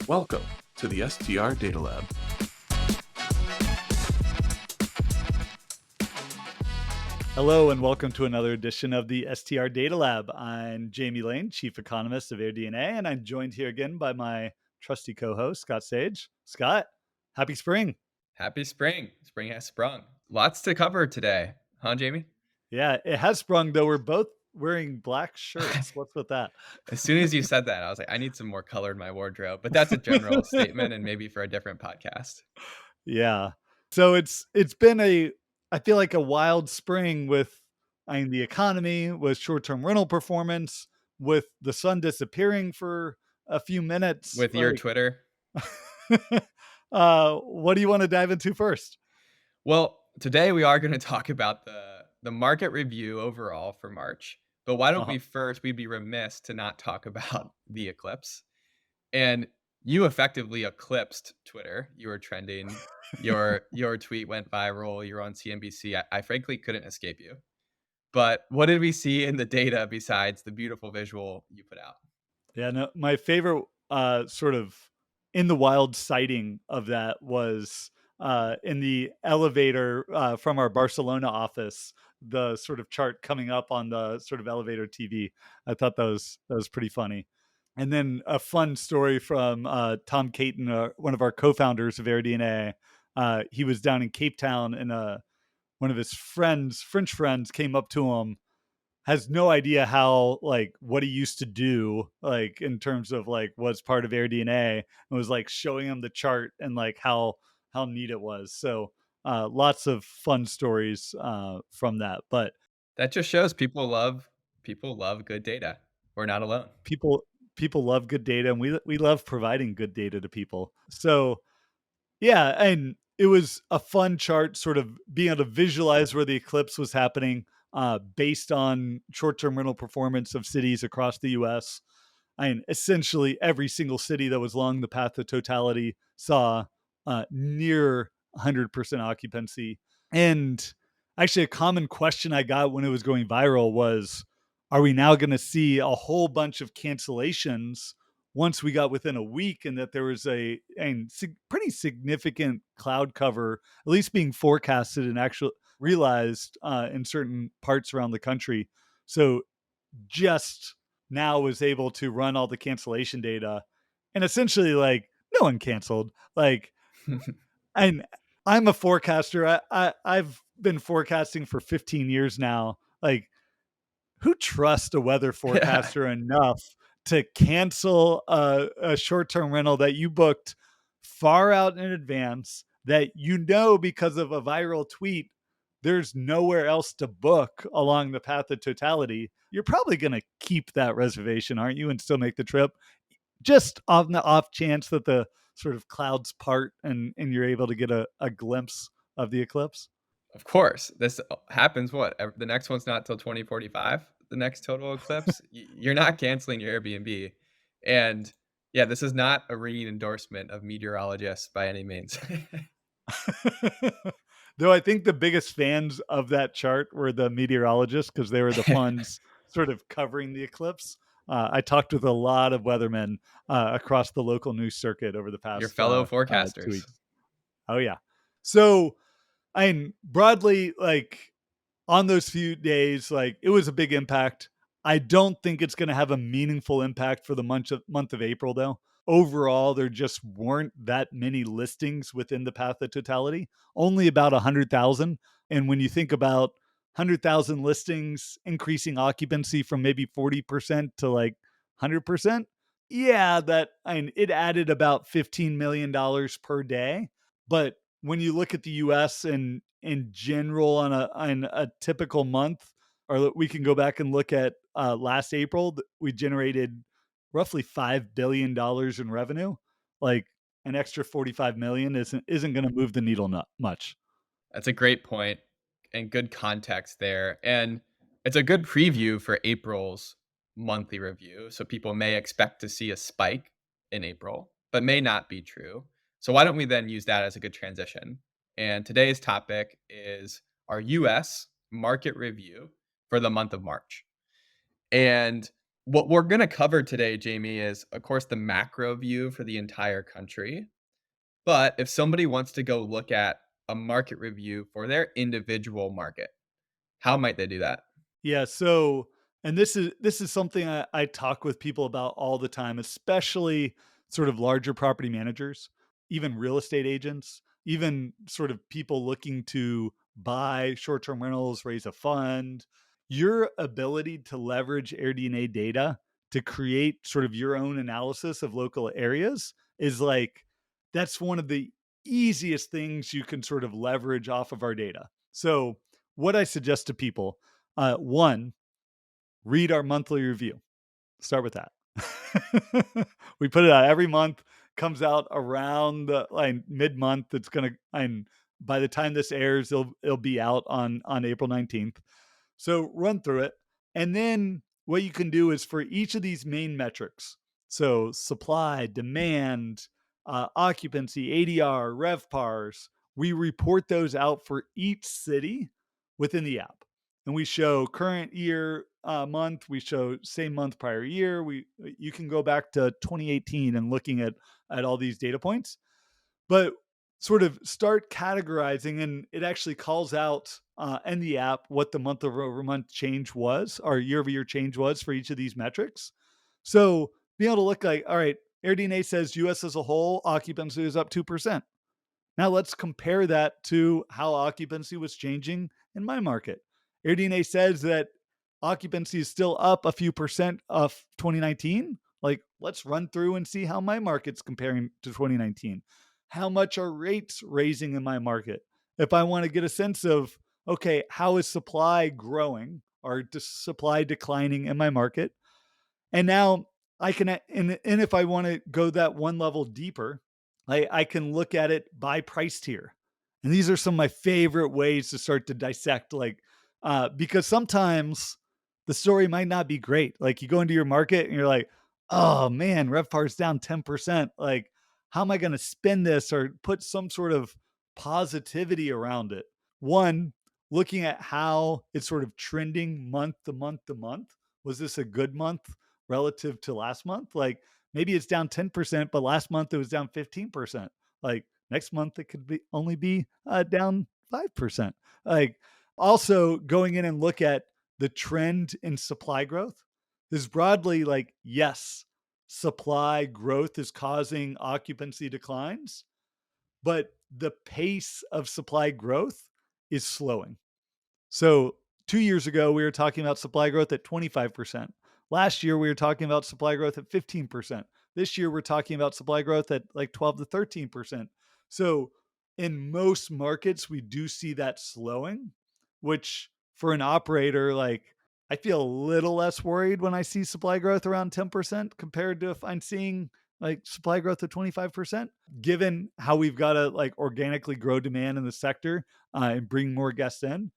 Welcome to the STR Data Lab. Hello and welcome to another edition of the STR Data Lab. I'm Jamie Lane, Chief Economist of AirDNA, and I'm joined here again by my trusty co-host, Scott Sage. Scott, happy spring. Happy spring. Spring has sprung. Lots to cover today. Huh, Jamie? Yeah, it has sprung, though we're both wearing black shirts. What's with that? As soon as you said that, I was like, I need some more color in my wardrobe. But that's a general statement and maybe for a different podcast. Yeah. So it's been I feel like a wild spring with the economy, with short-term rental performance, with the sun disappearing for a few minutes. With your Twitter. What do you want to dive into first? Well, today we are going to talk about the market review overall for March. But why don't we'd be remiss to not talk about the eclipse. And you effectively eclipsed Twitter. You were trending. Your tweet went viral. You're on CNBC. I frankly couldn't escape you. But what did we see in the data besides the beautiful visual you put out? Yeah, no, my favorite sort of in the wild sighting of that was in the elevator from our Barcelona office, the sort of chart coming up on the sort of elevator TV. I thought that was pretty funny. And then a fun story from Tom Caton, one of our co-founders of AirDNA. He was down in Cape Town, and one of his friends, French friends, came up to him, has no idea how, like, what he used to do, like, in terms of, like, was part of AirDNA, and was, like, showing him the chart and, like, how neat it was. So lots of fun stories from that. But That just shows people love good data. We're not alone. people love good data, and we love providing good data to people. So yeah, and it was a fun chart, sort of being able to visualize where the eclipse was happening based on short-term rental performance of cities across the U.S. I mean, essentially every single city that was along the path of totality saw near 100% occupancy. And actually, a common question I got when it was going viral was, are we now going to see a whole bunch of cancellations once we got within a week, and that there was a pretty significant cloud cover, at least being forecasted and actually realized in certain parts around the country. So just now was able to run all the cancellation data, and essentially, like, no one canceled. Like, and I'm a forecaster. I've been forecasting for 15 years now. Like, who trusts a weather Yeah. forecaster enough to cancel a short-term rental that you booked far out in advance, that because of a viral tweet there's nowhere else to book along the path of totality? You're probably going to keep that reservation, aren't you, and still make the trip, just on the off chance that the sort of clouds part and you're able to get a glimpse of the eclipse. Of course. This happens the next one's not till 2045, the next total eclipse. You're not canceling your Airbnb. And yeah, this is not a ringing endorsement of meteorologists by any means. Though I think the biggest fans of that chart were the meteorologists, because they were the ones sort of covering the eclipse. I talked with a lot of weathermen across the local news circuit over the Your past fellow 2 forecasters. weeks. Oh, yeah. So, I mean, broadly, like, on those few days, like, it was a big impact. I don't think it's going to have a meaningful impact for the month of April, though. Overall, there just weren't that many listings within the path of totality, only about 100,000. And when you think about 100,000 listings increasing occupancy from maybe 40% to like 100%, yeah, it added about $15 million per day. But when you look at the US and in general on a typical month, or we can go back and look at last April, we generated roughly $5 billion in revenue. Like, an extra 45 million isn't going to move the needle not much. That's a great point and good context there. And it's a good preview for April's monthly review. So people may expect to see a spike in April, but may not be true. So why don't we then use that as a good transition? And today's topic is our US market review for the month of March. And What we're gonna cover today, Jamie, is, of course, the macro view for the entire country. But if somebody wants to go look at a market review for their individual market, how might they do that? Yeah, so and this is something I talk with people about all the time, especially sort of larger property managers, even real estate agents, even sort of people looking to buy short-term rentals, raise a fund. Your ability to leverage AirDNA data to create sort of your own analysis of local areas is like that's one of the easiest things you can sort of leverage off of our data. So, what I suggest to people one, read our monthly review. Start with that. We put it out every month, comes out around like mid-month. It's gonna and by the time this airs, it'll be out on April 19th. So run through it. And then what you can do is for each of these main metrics, so supply, demand, occupancy, ADR, RevPARs, we report those out for each city within the app. And we show current year month, we show same month prior year. You can go back to 2018 and looking at all these data points, but sort of start categorizing, and it actually calls out in the app what the month over month change was or year over year change was for each of these metrics. So being able to look like, all right, AirDNA says US as a whole occupancy is up 2%. Now let's compare that to how occupancy was changing in my market. AirDNA says that occupancy is still up a few percent of 2019. Like, let's run through and see how my market's comparing to 2019. How much are rates raising in my market? If I want to get a sense of, okay, how is supply growing or supply declining in my market? And now I can, and if I want to go that one level deeper, I can look at it by price tier. And these are some of my favorite ways to start to dissect, like, because sometimes the story might not be great. Like you go into your market and you're like, oh man, RevPAR is down 10%. Like, how am I going to spin this or put some sort of positivity around it? One, looking at how it's sort of trending month to month to month. Was this a good month relative to last month? Like maybe it's down 10%, but last month it was down 15%. Like next month it could be only be down 5%. Like also going in and look at the trend in supply growth is broadly like, yes, supply growth is causing occupancy declines, but the pace of supply growth is slowing. So 2 years ago, we were talking about supply growth at 25%. Last year, we were talking about supply growth at 15%. This year, we're talking about supply growth at like 12 to 13%. So in most markets, we do see that slowing, which for an operator, like I feel a little less worried when I see supply growth around 10% compared to if I'm seeing like supply growth of 25%, given how we've got to like organically grow demand in the sector and bring more guests in.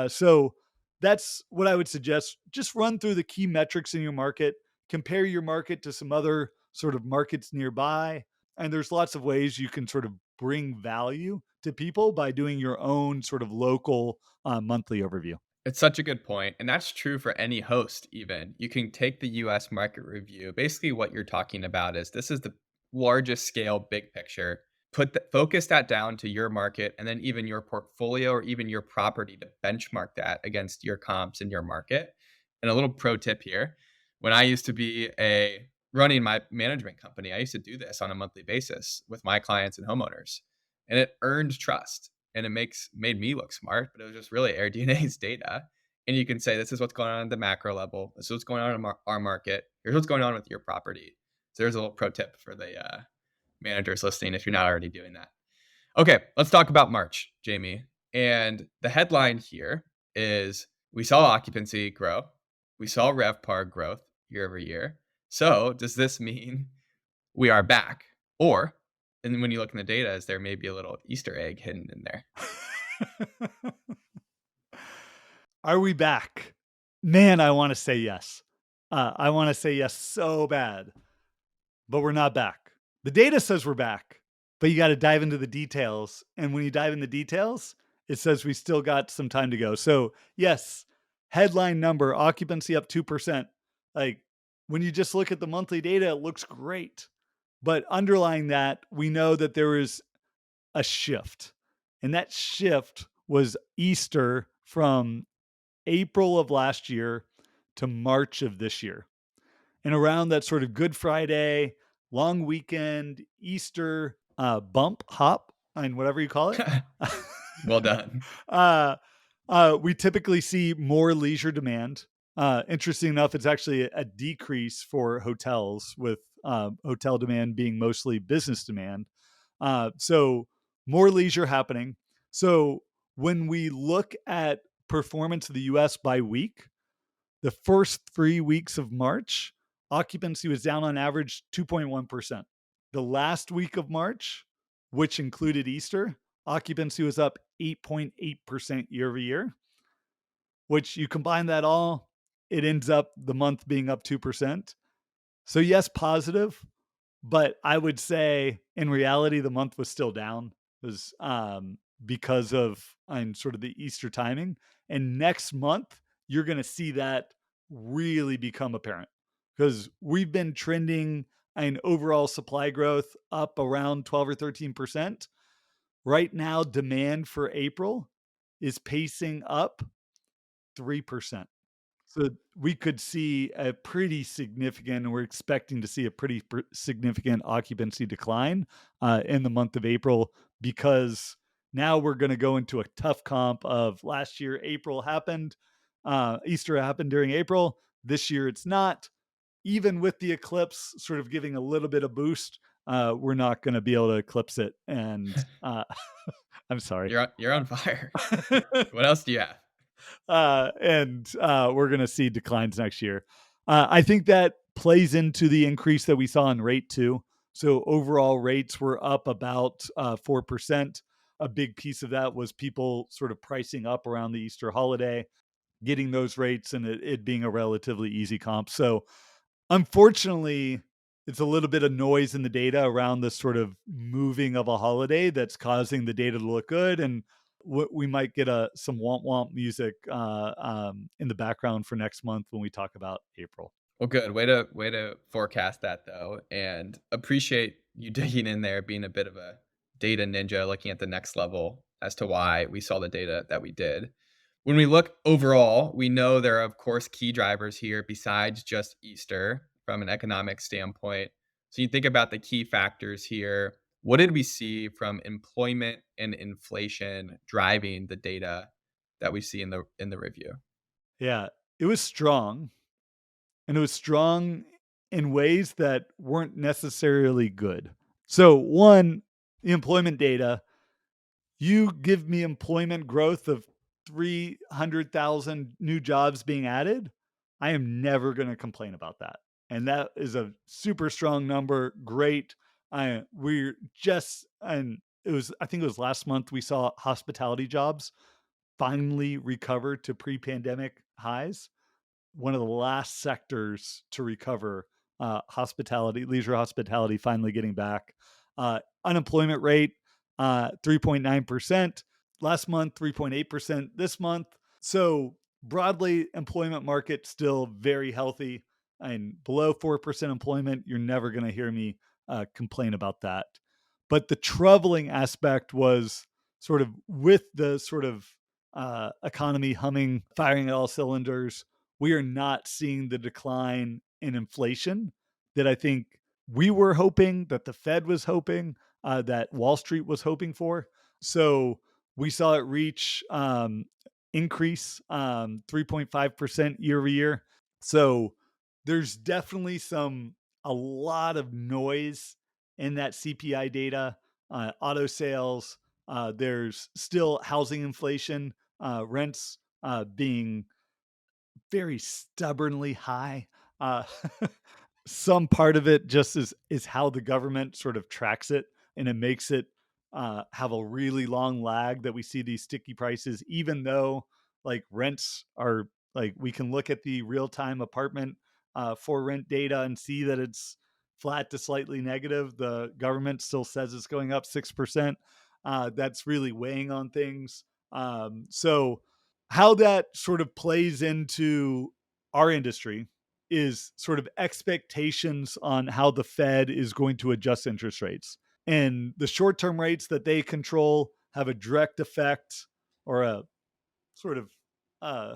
So that's what I would suggest. Just run through the key metrics in your market, compare your market to some other sort of markets nearby. And there's lots of ways you can sort of bring value to people by doing your own sort of local monthly overview. It's such a good point, and that's true for any host even. You can take the US market review. Basically what you're talking about is this is the largest scale big picture. Focus that down to your market and then even your portfolio or even your property to benchmark that against your comps in your market. And a little pro tip here, when I used to be a running my management company, I used to do this on a monthly basis with my clients and homeowners. And it earned trust and made me look smart, but it was just really AirDNA's data. And you can say, this is what's going on at the macro level. This is what's going on in our market. Here's what's going on with your property. So there's a little pro tip for the managers listening if you're not already doing that. Okay, let's talk about March, Jamie. And the headline here is we saw occupancy grow. We saw RevPAR growth year over year. So does this mean we are back? Or, and when you look in the data, is there maybe a little Easter egg hidden in there? Are we back? Man, I want to say yes. I want to say yes so bad, but we're not back. The data says we're back, but you got to dive into the details. And when you dive in the details, it says we still got some time to go. So, yes, headline number occupancy up 2%. Like, when you just look at the monthly data, it looks great. But underlying that, we know that there is a shift. And that shift was Easter from April of last year to March of this year. And around that sort of Good Friday, long weekend, Easter bump, hop, and whatever you call it. Well done. We typically see more leisure demand. Interesting enough, it's actually a decrease for hotels, with hotel demand being mostly business demand. So more leisure happening. So when we look at performance of the US by week, the first 3 weeks of March, occupancy was down on average 2.1%. The last week of March, which included Easter, occupancy was up 8.8% year over year, which you combine that all, it ends up the month being up 2%. So yes, positive, but I would say in reality, the month was still down. It was because of sort of the Easter timing. And next month, you're going to see that really become apparent, because we've been trending in overall supply growth up around 12 or 13%. Right now, demand for April is pacing up 3%. So we could see a pretty significant, and we're expecting to see a pretty significant occupancy decline in the month of April, because now we're going to go into a tough comp of last year. April happened, Easter happened during April. This year it's not. Even with the eclipse sort of giving a little bit of boost, we're not going to be able to eclipse it. And I'm sorry. You're on fire. What else do you have? And we're going to see declines next year. I think that plays into the increase that we saw in rate too. So overall rates were up about 4%. A big piece of that was people sort of pricing up around the Easter holiday, getting those rates, and it being a relatively easy comp. So unfortunately, it's a little bit of noise in the data around this sort of moving of a holiday that's causing the data to look good. And we might get some womp womp music in the background for next month when we talk about April. Well, good. Way to forecast that though, and appreciate you digging in there, being a bit of a data ninja, looking at the next level as to why we saw the data that we did. When we look overall, we know there are of course key drivers here besides just Easter from an economic standpoint. So you think about the key factors here. What did we see from employment and inflation driving the data that we see in the review? Yeah, it was strong, and it was strong in ways that weren't necessarily good. So, one, the employment data, you give me employment growth of 300,000 new jobs being added, I am never going to complain about that. And that is a super strong number. Great. We're just, and it was, I think it was last month, we saw hospitality jobs finally recover to pre-pandemic highs. One of the last sectors to recover, hospitality, leisure hospitality, finally getting back. Unemployment rate, 3.9%. Last month, 3.8% this month. So broadly, employment market still very healthy, and below 4% employment, you're never going to hear me complain about that. But the troubling aspect was sort of with the sort of economy humming, firing at all cylinders, we are not seeing the decline in inflation that I think we were hoping, that the Fed was hoping, that Wall Street was hoping for. So we saw it reach increase 3.5% year over year. So there's definitely a lot of noise in that CPI data, auto sales. There's still housing inflation, rents being very stubbornly high. Uh, some part of it just is how the government sort of tracks it, and it makes it have a really long lag that we see these sticky prices, even though like rents are like, we can look at the real time apartment for rent data and see that it's flat to slightly negative. The government still says it's going up 6%. That's really weighing on things. So how that sort of plays into our industry is sort of expectations on how the Fed is going to adjust interest rates. And the short-term rates that they control have a direct effect, or a sort of uh,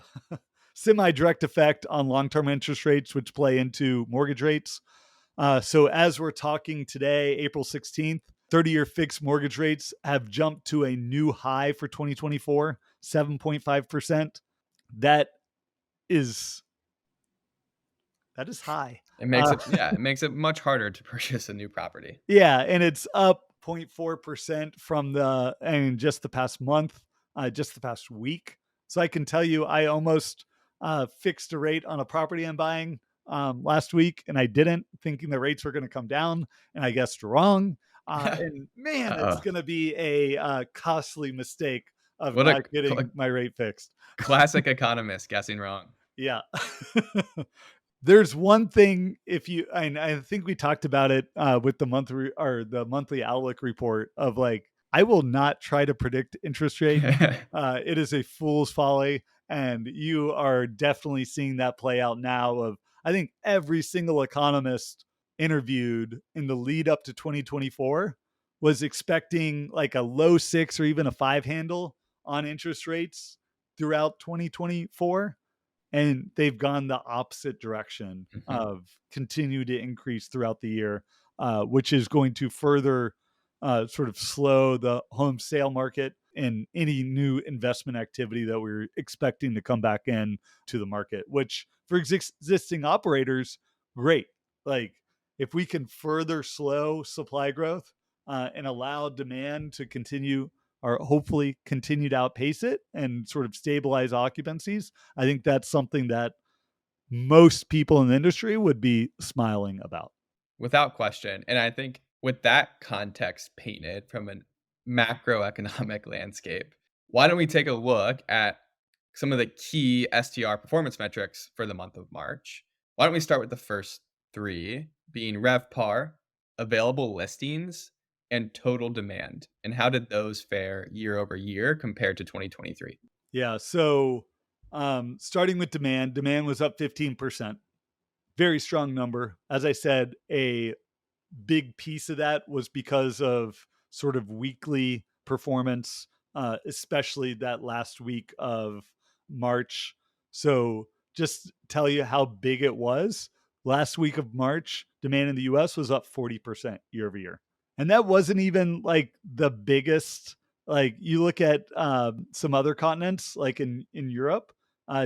semi-direct effect on long-term interest rates, which play into mortgage rates. So as we're talking today, April 16th, 30-year fixed mortgage rates have jumped to a new high for 2024, 7.5%. That is high. It makes it makes it much harder to purchase a new property. Yeah, and it's up 0.4% from just the past month, just the past week. So I can tell you, I almost fixed a rate on a property I'm buying last week, and I didn't, thinking the rates were going to come down, and I guessed wrong. And man, it's going to be a costly mistake of What not a getting my rate fixed. classic economist guessing wrong. Yeah. There's one thing, and I think we talked about it with the monthly outlook report of like, I will not try to predict interest rate. It is a fool's folly. And you are definitely seeing that play out now. I think every single economist interviewed in the lead up to 2024 was expecting like a low 6 or even a 5 handle on interest rates throughout 2024. And they've gone the opposite direction of continue to increase throughout the year, which is going to further sort of slow the home sale market and any new investment activity that we're expecting to come back in to the market, which for existing operators, great. Like if we can further slow supply growth and allow demand to continue, or hopefully continue to outpace it and sort of stabilize occupancies, I think that's something that most people in the industry would be smiling about. Without question. And I think with that context painted from a macroeconomic landscape, why don't we take a look at some of the key STR performance metrics for the month of March? Why don't we start with the first three, being RevPAR, available listings, and total demand? And how did those fare year over year compared to 2023? Yeah. So starting with demand was up 15%. Very strong number. As I said, a big piece of that was because of sort of weekly performance, especially that last week of March. So just tell you how big it was. Last week of March, demand in the US was up 40% year over year. And that wasn't even like the biggest. Like you look at some other continents, like in Europe,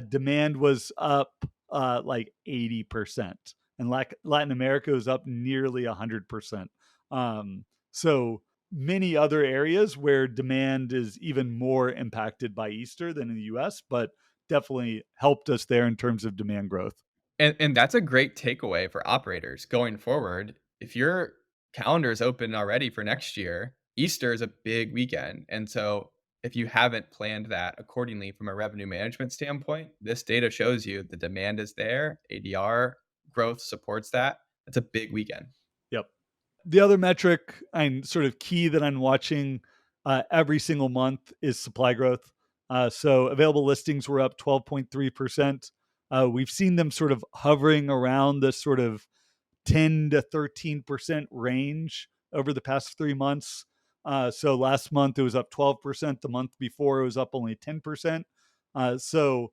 demand was up like 80%, and Latin America was up nearly 100%. So many other areas where demand is even more impacted by Easter than in the US, but definitely helped us there in terms of demand growth. And that's a great takeaway for operators going forward. If your calendar is open already for next year, Easter is a big weekend. And so if you haven't planned that accordingly from a revenue management standpoint, this data shows you the demand is there, ADR growth supports that. That's a big weekend. Yep. The other metric and sort of key that I'm watching every single month is supply growth. So available listings were up 12.3%. We've seen them sort of hovering around the sort of 10 to 13% range over the past 3 months. So last month it was up 12%. The month before it was up only 10%. So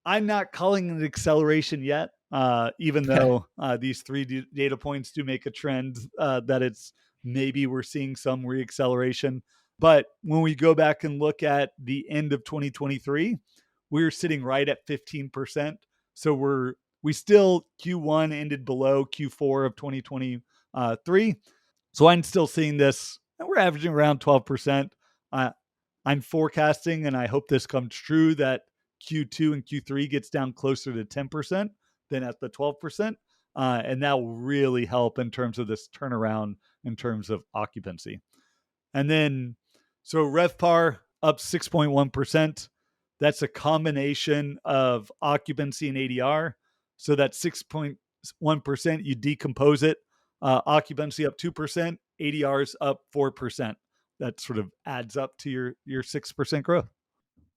I'm not calling it an acceleration yet, even though these three data points do make a trend that it's maybe we're seeing some reacceleration. But when we go back and look at the end of 2023, we're sitting right at 15%. So we still Q1 ended below Q4 of 2023. So I'm still seeing this, and we're averaging around 12%. I'm forecasting, and I hope this comes true, that Q2 and Q3 gets down closer to 10% than at the 12%. And that will really help in terms of this turnaround in terms of occupancy. And then, so RevPAR up 6.1%. That's a combination of occupancy and ADR. So that 6.1%, you decompose it. Occupancy up 2%, ADRs up 4%. That sort of adds up to your 6% growth.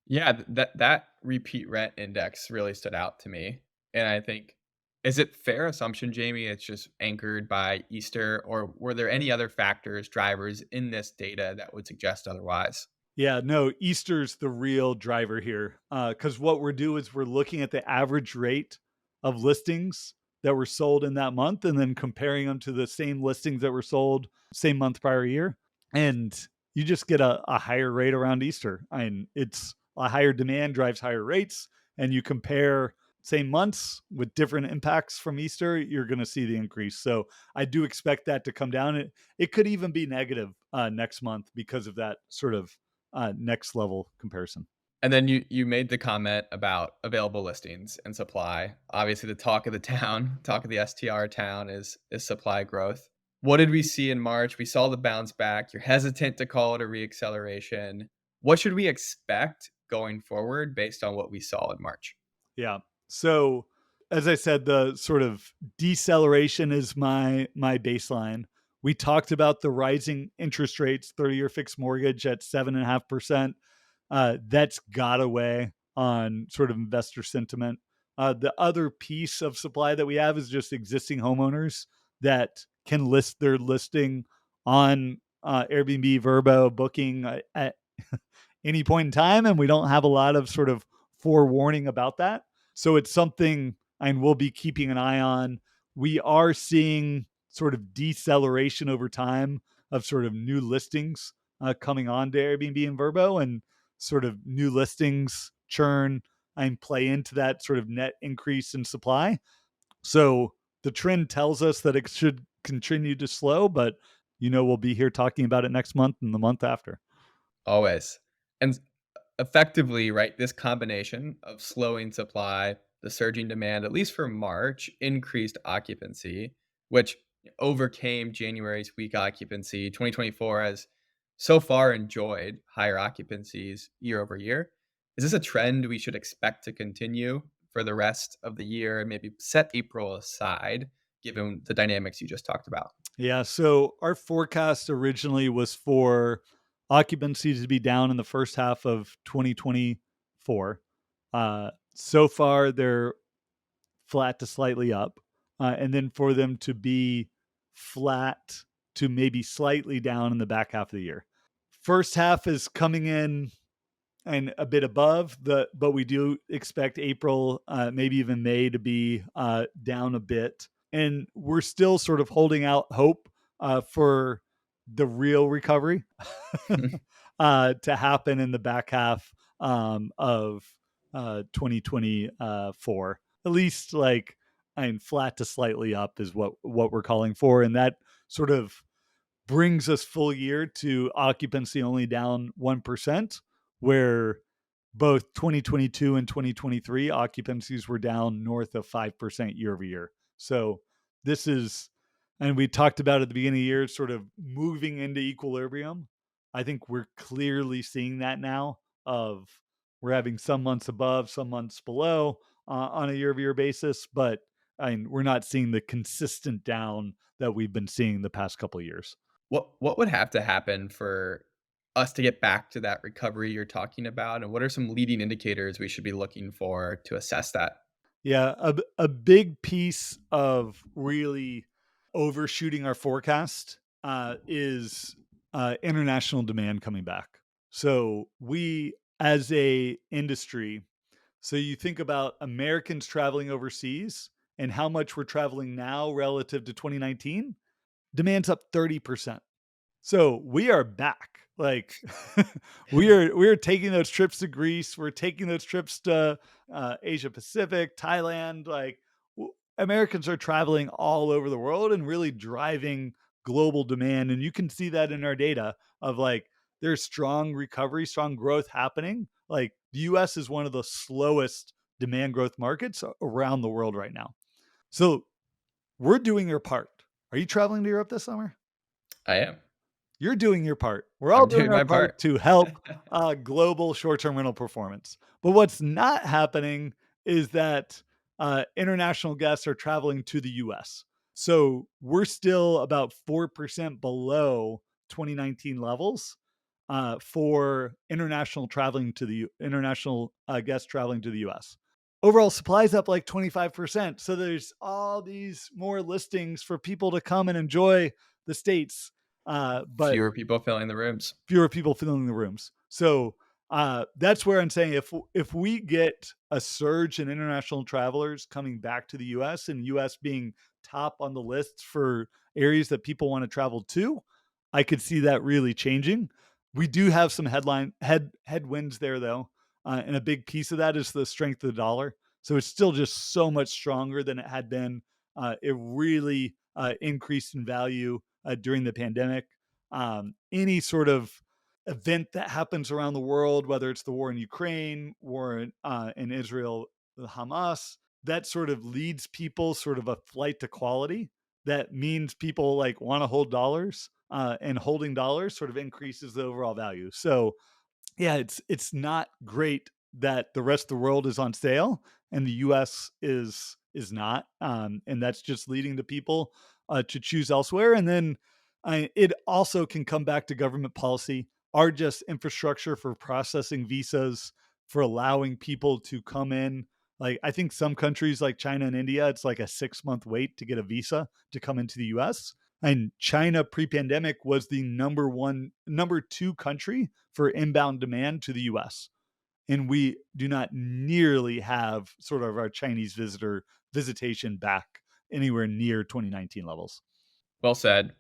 Yeah, that repeat rent index really stood out to me. And I think Is it fair assumption, Jamie, it's just anchored by Easter, or were there any other factors, drivers in this data that would suggest otherwise? Yeah, no, Easter's the real driver here. Because what we're doing is we're looking at the average rate of listings that were sold in that month and then comparing them to the same listings that were sold same month prior year. And you just get a higher rate around Easter. And it's a higher demand drives higher rates. And you compare same months with different impacts from Easter, you're going to see the increase. So I do expect that to come down. It could even be negative next month because of that sort of next level comparison. And then you made the comment about available listings and supply. Obviously, the talk of the town, talk of the STR town is supply growth. What did we see in March? We saw the bounce back. You're hesitant to call it a reacceleration. What should we expect going forward based on what we saw in March? Yeah. So as I said, the sort of deceleration is my baseline. We talked about the rising interest rates, 30-year fixed mortgage at 7.5%. That's got away on sort of investor sentiment. The other piece of supply that we have is just existing homeowners that can list their listing on Airbnb, Verbo, Booking at any point in time, and we don't have a lot of sort of forewarning about that. So it's something and we'll be keeping an eye on. We are seeing sort of deceleration over time of sort of new listings coming on to Airbnb and Verbo, and sort of new listings churn and play into that sort of net increase in supply. So the trend tells us that it should continue to slow, but we'll be here talking about it next month and the month after. Always. And effectively, right, this combination of slowing supply, the surging demand, at least for March, increased occupancy, which overcame January's weak occupancy. 2024 has so far enjoyed higher occupancies year over year. Is this a trend we should expect to continue for the rest of the year and maybe set April aside, given the dynamics you just talked about? Yeah. So our forecast originally was for occupancy to be down in the first half of 2024. So far, they're flat to slightly up, and then for them to be flat to maybe slightly down in the back half of the year. First half is coming in and a bit above but we do expect April, maybe even May, to be down a bit, and we're still sort of holding out hope for the real recovery to happen in the back half of 2024. At least, like, I mean, flat to slightly up is what we're calling for, and that sort of brings us full year to occupancy only down 1%, where both 2022 and 2023 occupancies were down north of 5% year over year. So this is, and we talked about at the beginning of the year, sort of moving into equilibrium. I think we're clearly seeing that now. Of We're having some months above, some months below on a year over year basis, but we're not seeing the consistent down that we've been seeing the past couple of years. What would have to happen for us to get back to that recovery you're talking about, and what are some leading indicators we should be looking for to assess that? Yeah, a big piece of really overshooting our forecast is international demand coming back. So we, as a industry, so you think about Americans traveling overseas and how much we're traveling now relative to 2019, demand's up 30%. So we are back. Like we are taking those trips to Greece. We're taking those trips to Asia Pacific, Thailand. Like Americans are traveling all over the world and really driving global demand. And you can see that in our data of, like, there's strong recovery, strong growth happening. Like the U.S. is one of the slowest demand growth markets around the world right now. So we're doing your part. Are you traveling to Europe this summer? I am. You're doing your part. We're all I'm doing doing our my part part. to help global short-term rental performance. But what's not happening is that international guests are traveling to the U.S. So we're still about 4% below 2019 levels for international guests traveling to the U.S. overall supply's up like 25%. So there's all these more listings for people to come and enjoy the States. But Fewer people filling the rooms. fewer people filling the rooms. So that's where I'm saying if we get a surge in international travelers coming back to the U.S. and U.S. being top on the list for areas that people want to travel to, I could see that really changing. We do have some headwinds there though, and a big piece of that is the strength of the dollar. So it's still just so much stronger than it had been. It really increased in value during the pandemic. Any sort of event that happens around the world, whether it's the war in Ukraine, war in Israel, the Hamas, that sort of leads people sort of a flight to quality. That means people like want to hold dollars, and holding dollars sort of increases the overall value. So yeah, it's not great that the rest of the world is on sale and the US is not. And that's just leading to people to choose elsewhere. And then it also can come back to government policy, our just infrastructure for processing visas, for allowing people to come in. Like I think some countries like China and India, it's like a 6-month wait to get a visa to come into the US. And China pre-pandemic was the number two country for inbound demand to the US. And we do not nearly have sort of our Chinese visitation back anywhere near 2019 levels. Well said.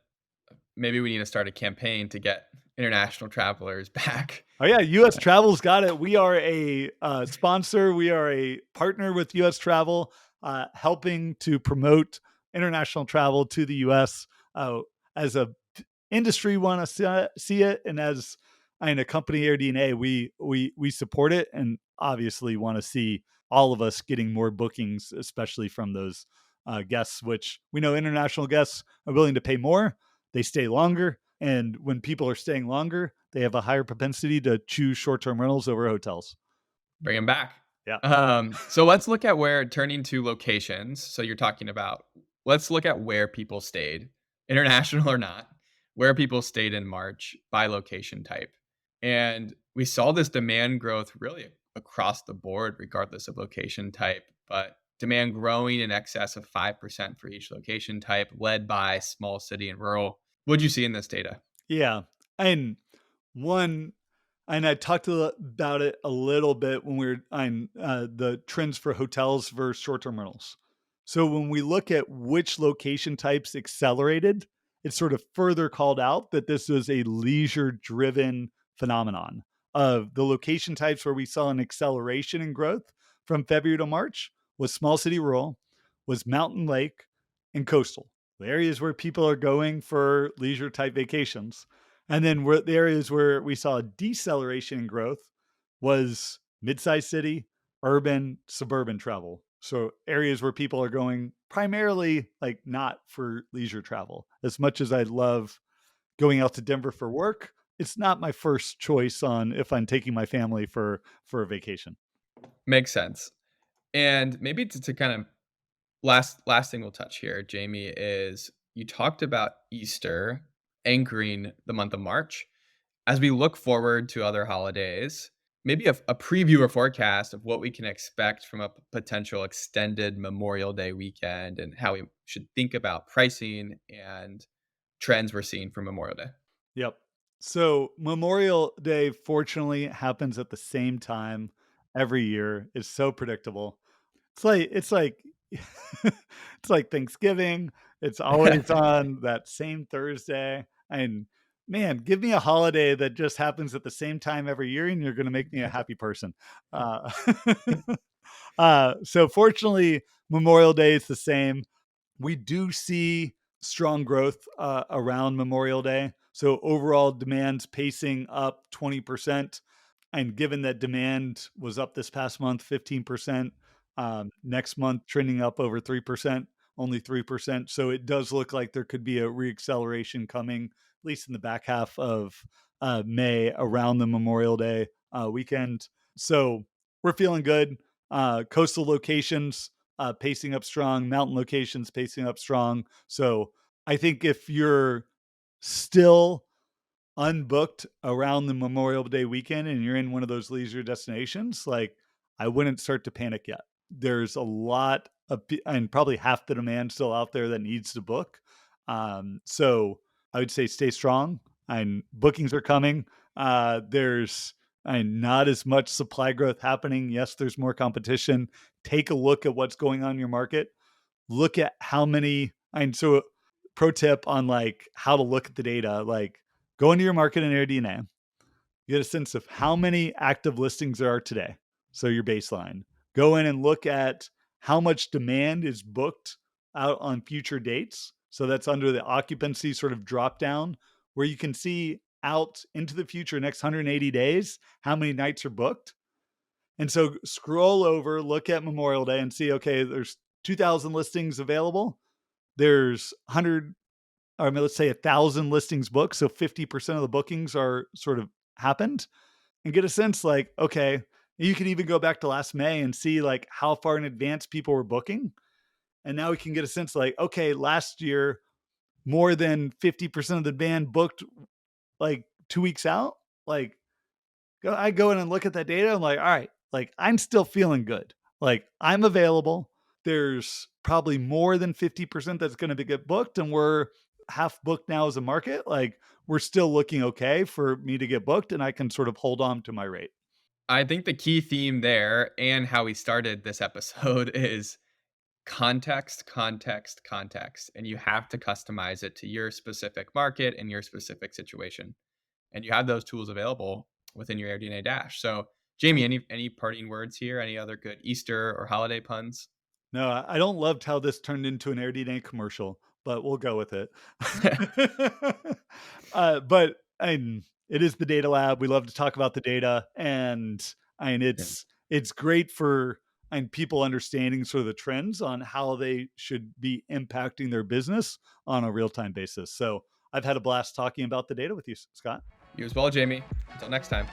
Maybe we need to start a campaign to get international travelers back. Oh yeah, U.S. Travel's got it. We are a sponsor. We are a partner with U.S. Travel, helping to promote international travel to the U.S. As a industry, want to see it, and as a company, Air DNA, we support it, and obviously want to see all of us getting more bookings, especially from those guests. Which we know international guests are willing to pay more. They stay longer. And when people are staying longer, they have a higher propensity to choose short-term rentals over hotels. Bring them back. Yeah. So let's look at where turning to locations. So you're talking about, let's look at where people stayed, international or not, where people stayed in March by location type. And we saw this demand growth really across the board, regardless of location type, but demand growing in excess of 5% for each location type, led by small city and rural. What did you see in this data? Yeah. And one, and I talked about it a little bit when we were on the trends for hotels versus short-term rentals. So when we look at which location types accelerated, it sort of further called out that this was a leisure-driven phenomenon. Of the location types where we saw an acceleration in growth from February to March was small city rural, was mountain lake, and coastal. The areas where people are going for leisure type vacations. And then the areas where we saw a deceleration in growth was mid-sized city, urban, suburban travel. So areas where people are going primarily like not for leisure travel. As much as I love going out to Denver for work, it's not my first choice on if I'm taking my family for a vacation. Makes sense. And maybe to kind of last thing we'll touch here, Jamie, is you talked about Easter anchoring the month of March. As we look forward to other holidays, maybe a preview or forecast of what we can expect from a potential extended Memorial Day weekend and how we should think about pricing and trends we're seeing for Memorial Day. Yep. So Memorial Day, fortunately, happens at the same time every year. It's so predictable. It's like it's like Thanksgiving. It's always on that same Thursday. And man, give me a holiday that just happens at the same time every year, and you're going to make me a happy person. Uh, so fortunately, Memorial Day is the same. We do see strong growth around Memorial Day. So overall demand's pacing up 20%. And given that demand was up this past month, 15%, next month trending up over 3%, only 3%. So it does look like there could be a reacceleration coming, at least in the back half of May around the Memorial Day weekend. So we're feeling good. Coastal locations pacing up strong, mountain locations pacing up strong. So I think if you're still unbooked around the Memorial Day weekend and you're in one of those leisure destinations, like I wouldn't start to panic yet. there's a lot of, and probably half the demand still out there that needs to book. So I would say stay strong, and bookings are coming. There's not as much supply growth happening. Yes, there's more competition. Take a look at what's going on in your market. Look at how many, and so pro tip on like how to look at the data, like go into your market in AirDNA, get a sense of how many active listings there are today. So your baseline. Go in and look at how much demand is booked out on future dates. So that's under the occupancy sort of drop down, where you can see out into the future, next 180 days, how many nights are booked. And so scroll over, look at Memorial Day and see, okay, there's 2,000 listings available. There's 100, or I mean, let's say 1,000 listings booked. So 50% of the bookings are sort of happened, and get a sense like, okay, you can even go back to last May and see like how far in advance people were booking. And now we can get a sense like, okay, last year, more than 50% of the band booked like 2 weeks out. Like, I go in and look at that data. I'm like, all right, like I'm still feeling good. Like I'm available. There's probably more than 50% that's going to get booked, and we're half booked now as a market. Like we're still looking okay for me to get booked, and I can sort of hold on to my rate. I think the key theme there and how we started this episode is context, context, context. And you have to customize it to your specific market and your specific situation. And you have those tools available within your AirDNA dash. So, Jamie, any parting words here? Any other good Easter or holiday puns? No, I don't loved how this turned into an AirDNA commercial, but we'll go with it. But it is the data lab. We love to talk about the data, and it's great for people understanding sort of the trends on how they should be impacting their business on a real-time basis. So I've had a blast talking about the data with you, Scott. You as well, Jamie. Until next time.